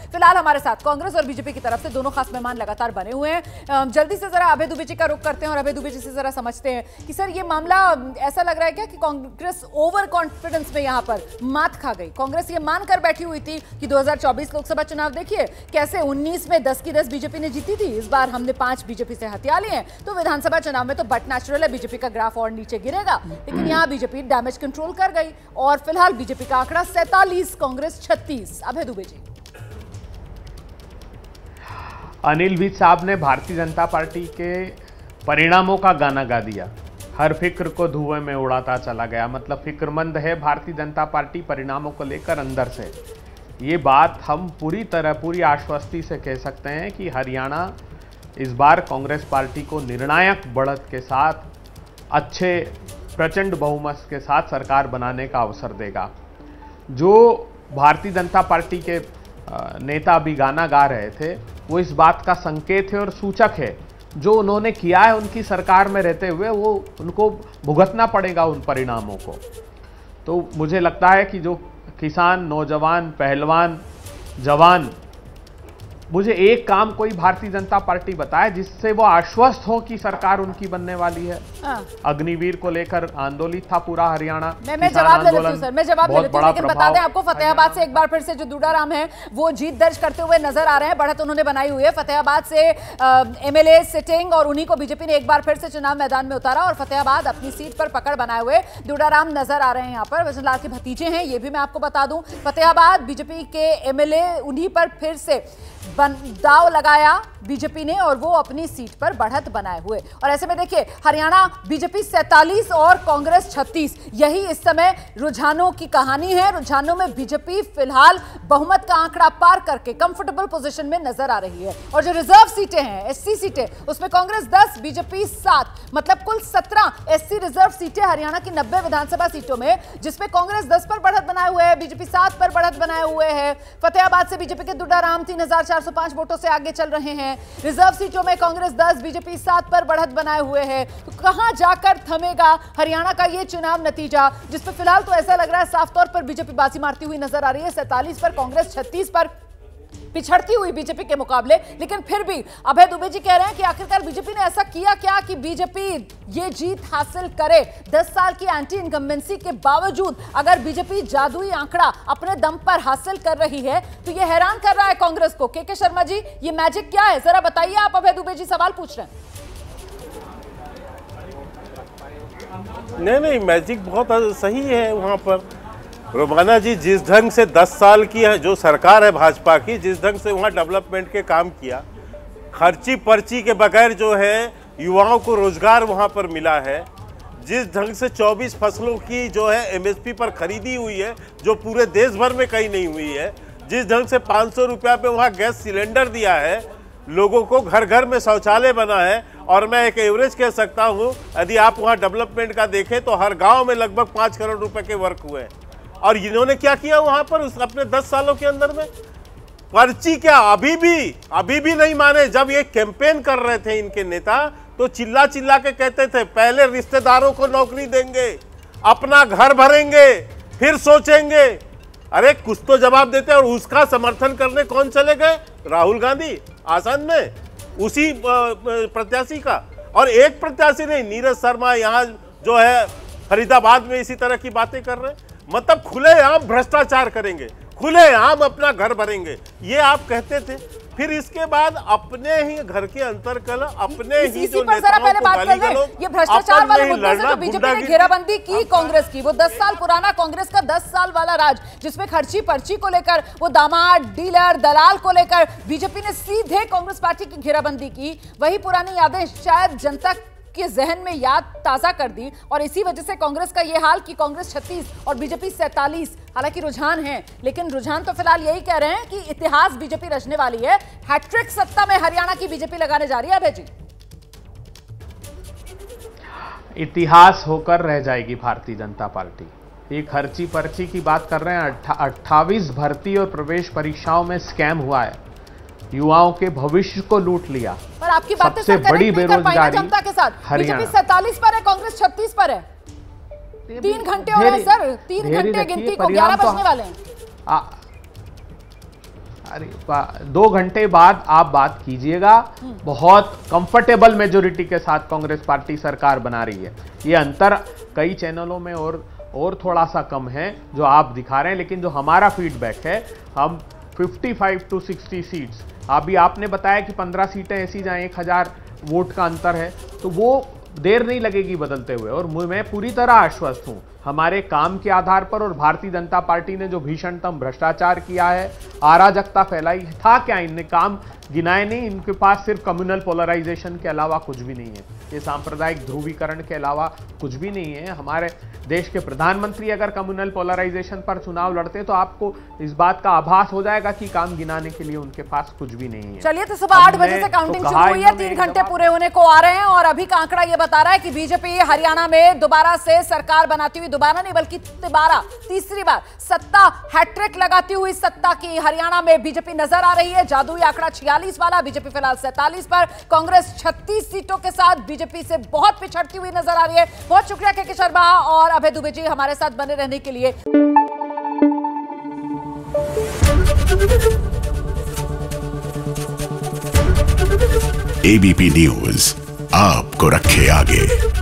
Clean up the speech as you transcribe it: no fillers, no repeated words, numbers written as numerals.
फिलहाल हमारे साथ कांग्रेस और बीजेपी की तरफ से दोनों खास मेहमान लगातार बने हुए हैं। जल्दी से जरा अभय दुबे जी का रुख करते हैं और अभय दुबे जी से जरा समझते हैं कि सर ये मामला ऐसा लग रहा है क्या कि कांग्रेस ओवर कॉन्फिडेंस में यहाँ पर मात खा गई। कांग्रेस ये मानकर बैठी हुई थी कि 2024 लोकसभा चुनाव देखिए कैसे 19 में 10 की 10 बीजेपी ने जीती थी, इस बार हमने 5 बीजेपी से हथिया लिए हैं, तो विधानसभा चुनाव में तो बट नेचुरल है बीजेपी का ग्राफ और नीचे गिरेगा। लेकिन यहाँ बीजेपी डैमेज कंट्रोल कर गई और फिलहाल बीजेपी का आंकड़ा 47, कांग्रेस 36। अभय दुबे जी। अनिल विज साहब ने भारतीय जनता पार्टी के परिणामों का गाना गा दिया, हर फिक्र को धुएं में उड़ाता चला गया। मतलब फिक्रमंद है भारतीय जनता पार्टी परिणामों को लेकर अंदर से। ये बात हम पूरी आश्वस्ति से कह सकते हैं कि हरियाणा इस बार कांग्रेस पार्टी को निर्णायक बढ़त के साथ अच्छे प्रचंड बहुमत के साथ सरकार बनाने का अवसर देगा। जो भारतीय जनता पार्टी के नेता अभी गाना गा रहे थे वो इस बात का संकेत है और सूचक है। जो उन्होंने किया है उनकी सरकार में रहते हुए वो उनको भुगतना पड़ेगा उन परिणामों को। तो मुझे लगता है कि जो किसान, नौजवान, पहलवान, जवान, मुझे एक काम कोई भारतीय जनता पार्टी बताए जिससे वो आश्वस्त हो कि सरकार उनकी बनने वाली है। अग्निवीर को लेकर आंदोलित था पूरा हरियाणा। मैं जवाब ले लेती हूं सर, मैं जवाब ले लेती हूं, लेकिन बता दें आपको फतेहाबाद से एक बार फिर से जो दूडाराम है वो जीत दर्ज करते हुए नजर आ रहे हैं। बढ़त उन्होंने बनाई हुई है। फतेहाबाद से एमएलए सिटिंग और उन्हीं को बीजेपी ने एक बार फिर से चुनाव मैदान में उतारा और फतेहाबाद अपनी सीट पर पकड़ बनाए हुए दूडाराम नजर आ रहे हैं। यहाँ पर वजन लाल के भतीजे हैं, ये भी मैं आपको बता दूं। फतेहाबाद बीजेपी के एमएलए उन्हीं पर फिर से दाव लगाया बीजेपी ने और वो अपनी सीट पर बढ़त बनाए हुए। और ऐसे में देखिए हरियाणा बीजेपी 47 और कांग्रेस 36, यही इस समय रुझानों की कहानी है। रुझानों में बीजेपी फिलहाल बहुमत का आंकड़ा पार करके कंफर्टेबल पोजीशन में नजर आ रही है। और जो रिजर्व सीटें हैं, एससी सीटें, उसमें कांग्रेस 10, बीजेपी 7, मतलब कुल 17 एससी रिजर्व सीटें हरियाणा की 90 विधानसभा सीटों में, जिसमें कांग्रेस 10 पर बढ़त बनाए हुए है, बीजेपी 7 पर बढ़त बनाए हुए है। फतेहाबाद से बीजेपी के दूडाराम 3405 वोटों से आगे चल रहे हैं। रिजर्व सीटों में कांग्रेस 10, बीजेपी 7 पर बढ़त बनाए हुए है। तो कहां जाकर थमेगा हरियाणा का ये चुनाव नतीजा, जिसपे फिलहाल तो ऐसा लग रहा है साफ तौर पर बीजेपी बाजी मारती हुई नजर आ रही है। 47 पर कांग्रेस, 36 पर पिछड़ती हुई बीजेपी के मुकाबले। लेकिन फिर भी अभय दुबे जी कह रहे हैं कि आखिरकार बीजेपी ने ऐसा किया क्या कि बीजेपी ये जीत हासिल करे। 10 साल की एंटी इनकम्बेंसी के बावजूद अगर बीजेपी जादुई आंकड़ा अपने दम पर हासिल कर रही है तो ये हैरान कर रहा है कांग्रेस को। के शर्मा जी, ये मैजिक क्या है, जरा बताइए। आप अभय दुबे जी सवाल पूछ रहे हैं। नहीं, मैजिक बहुत सही है। वहां पर रोमाना जी जिस ढंग से 10 साल की है जो सरकार है भाजपा की, जिस ढंग से वहाँ डेवलपमेंट के काम किया, खर्ची पर्ची के बगैर जो है युवाओं को रोजगार वहाँ पर मिला है, जिस ढंग से 24 फसलों की जो है एमएसपी पर खरीदी हुई है जो पूरे देश भर में कहीं नहीं हुई है, जिस ढंग से 500 रुपया पे वहाँ गैस सिलेंडर दिया है, लोगों को घर घर में शौचालय बना है। और मैं एक एवरेज कह सकता हूँ, यदि आप वहाँ डेवलपमेंट का देखें तो हर गाँव में लगभग 5 करोड़ रुपए के वर्क हुए हैं। और इन्होंने क्या किया वहां पर अपने 10 सालों के अंदर में? पर्ची क्या अभी भी नहीं माने। जब ये कैंपेन कर रहे थे इनके नेता तो चिल्ला चिल्ला के कहते थे पहले रिश्तेदारों को नौकरी देंगे, अपना घर भरेंगे, फिर सोचेंगे। अरे कुछ तो जवाब देते। और उसका समर्थन करने कौन चले गए? राहुल गांधी आसाम में, उसी प्रत्याशी का। और एक प्रत्याशी नहीं, नीरज शर्मा यहाँ जो है फरीदाबाद में इसी तरह की बातें कर रहे हैं। मतलब खुलेआम भ्रष्टाचार करेंगे, खुलेआम अपना घर भरेंगे, ये आप कहते थे। फिर इसके बाद अपने ही घर के अंतर्कल अपने ही जो नेताओं को गाली गलौज, ये भ्रष्टाचार वाले मुद्दे से जो बीजेपी ने घेराबंदी की कांग्रेस की, वो 10 साल पुराना कांग्रेस का 10 साल वाला राज, जिसमें खर्ची पर्ची को लेकर, वो दामाद, डीलर, दलाल को लेकर बीजेपी ने सीधे कांग्रेस पार्टी की घेराबंदी की। वही पुरानी यादें शायद जनता के जहन में याद ताजा कर दी और इसी वजह से कांग्रेस का यह हाल कि कांग्रेस 36 और बीजेपी 47। हालांकि रुझान है, लेकिन रुझान तो फिलहाल यही कह रहे हैं कि इतिहास बीजेपी रचने वाली है। हैट्रिक सत्ता में हरियाणा की बीजेपी लगाने जा रही है। अभय जी, इतिहास होकर रह जाएगी भारतीय जनता पार्टी। ये खर्ची पर्ची की बात कर रहे हैं। 28 भर्ती और प्रवेश परीक्षाओं में स्कैम हुआ है, युवाओं के भविष्य को लूट लिया। पर आपकी बातें सबसे बड़ी बेरोजगारी जनता के साथ। हरियाणा। बीजेपी 47 पर है, कांग्रेस 36 पर है। 3 घंटे हो रहे हैं सर, 3 घंटे गिनती को, 11 बजने वाले हैं। अरे 2 घंटे बाद आप बात कीजिएगा, बहुत कंफर्टेबल मेजोरिटी के साथ कांग्रेस पार्टी सरकार बना रही है। ये अंतर कई चैनलों में और थोड़ा सा कम है जो आप दिखा रहे हैं, लेकिन जो हमारा फीडबैक है, हम 55 to 60 सीट्स, अभी आपने बताया कि 15 सीटें ऐसी जहां 1000 वोट का अंतर है, तो वो देर नहीं लगेगी बदलते हुए। और मैं पूरी तरह आश्वस्त हूं हमारे काम के आधार पर, और भारतीय जनता पार्टी ने जो भीषणतम भ्रष्टाचार किया है, अराजकता फैलाई था, क्या इनने काम गिनाए नहीं? इनके पास सिर्फ कम्युनल पोलराइजेशन के अलावा कुछ भी नहीं है, ये सांप्रदायिक ध्रुवीकरण के अलावा कुछ भी नहीं है। हमारे देश के प्रधानमंत्री अगर कम्युनल पोलराइजेशन पर चुनाव लड़ते तो आपको इस बात का आभास हो जाएगा कि काम गिनाने के लिए उनके पास कुछ भी नहीं है। चलिए, तो सुबह 8 बजे से काउंटिंग शुरू हुई है, 3 घंटे पूरे होने को आ रहे हैं, और अभी का आंकड़ा ये बता रहा है कि बीजेपी हरियाणा में दोबारा से सरकार बनाती हुई, दोबारा नहीं बल्कि तीसरी बार सत्ता हैट्रिक लगाती हुई सत्ता की हरियाणा में बीजेपी नजर आ रही है। जादुई आंकड़ा 46 वाला, बीजेपी फिलहाल 47 पर, कांग्रेस 36 सीटों के साथ बीजेपी से बहुत पिछड़ती हुई नजर आ रही है। बहुत शुक्रिया के शर्मा और अभय दुबे जी हमारे साथ बने रहने के लिए। एबीपी न्यूज आपको रखे आगे।